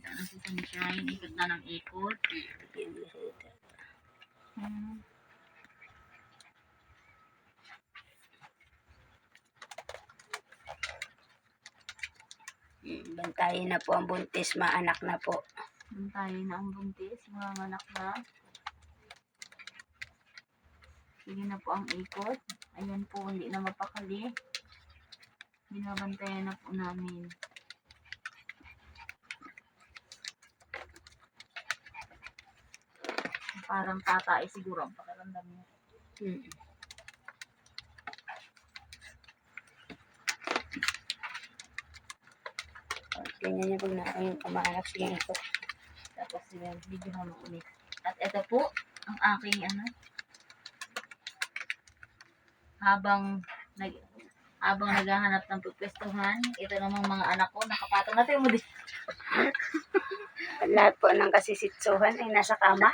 Nakita na si Sunshine. Ikot na ng ikot. Bantayin na po ang buntis, maanak na po. Bantayin na ang buntis, mga anak na. Sige na po ang ikot. Ayan po, hindi na mapakali. Binabantayan na po namin. Parang tatay siguro ang pakiramdam niya. Ganyan niya pag yung kumaanak siya ito. Tapos video na ulit. At ito po, ang aking habang naghahanap ng pagpwestuhan, ito namang mga anak ko, nakapatong natin mo din. Lahat po ng kasisitsuhan ay nasa kama.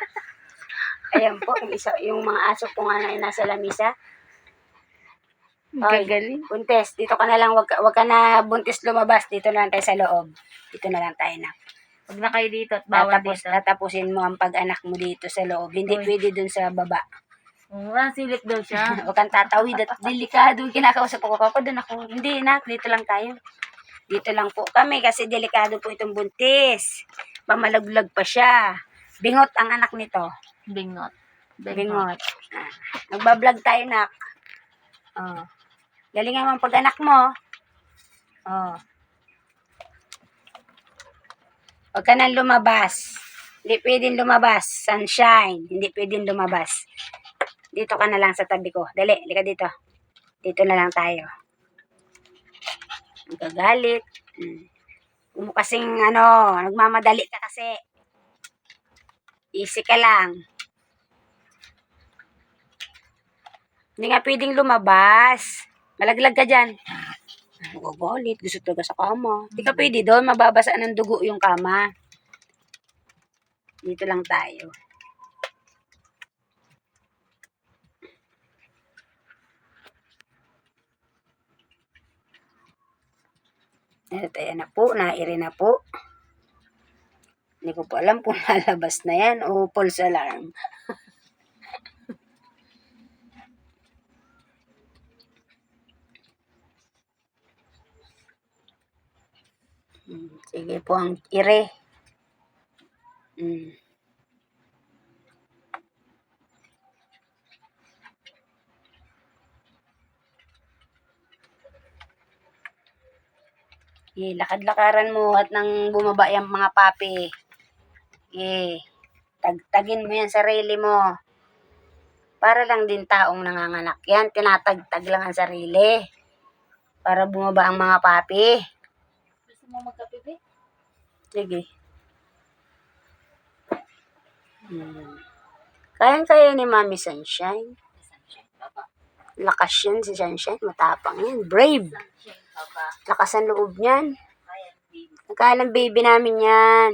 Ayan po, yung mga aso po nga na nasa lamisa. Gagaling. Buntis, dito ka na lang, wag ka na buntis lumabas. Dito na lang tayo sa loob. Dito na lang tayo na. Huwag na kayo dito at bawal dito. Tatapusin mo ang pag-anak mo dito sa loob. Hindi pwede dun sa baba. Silip daw siya. Huwag kang tatawid at delikado. Kinakausap ko, Papa, dun ako. Hindi, nak, dito lang tayo. Dito lang po kami kasi delikado po itong buntis. Pamalaglag pa siya. Bingot ang anak nito. Bingot. Nagbablog tayo, nak. Galingan mo ang pag-anak mo. Huwag ka nang lumabas. Hindi pwedeng lumabas. Sunshine. Hindi pwedeng lumabas. Dito ka na lang sa tabi ko. Dali, halika dito. Dito na lang tayo. Magagalit. Kung mo kasing nagmamadali ka kasi. Easy ka lang. Hindi nga pwedeng lumabas. Malaglag ka dyan. Magagalit. Gusto talaga sa kama. Hindi ka pwede doon. Mababasa ng dugo yung kama. Dito lang tayo. Ayan na po, nairi na po. Hindi ko po alam kung lalabas na yan o false alarm. Sige po ang ire. Lakad-lakaran mo at nang bumaba yung mga papi. Tagtagin mo yan sarili mo. Para lang din taong nanganganak yan. Tinatagtag lang ang sarili. Para bumaba ang mga papi. Gusto mo magkapipi? Sige. Kaya ni Mami Sunshine. Lakas yan si Sunshine. Matapang yan. Brave. Lakas ang loob niyan. Kaya ng baby namin yan.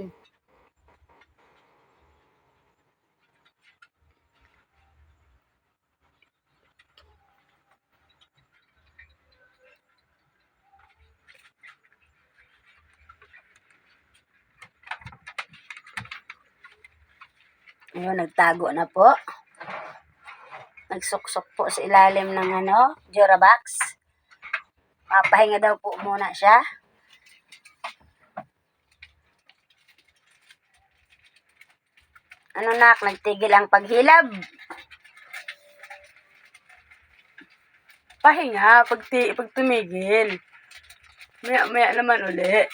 Ayun, nagtago na po. Nagsuksok po sa ilalim ng Durabox. Papahinga daw po muna siya. Nak, nagtigil ang paghilab. Pahinga, pag tumigil. Maya naman uli.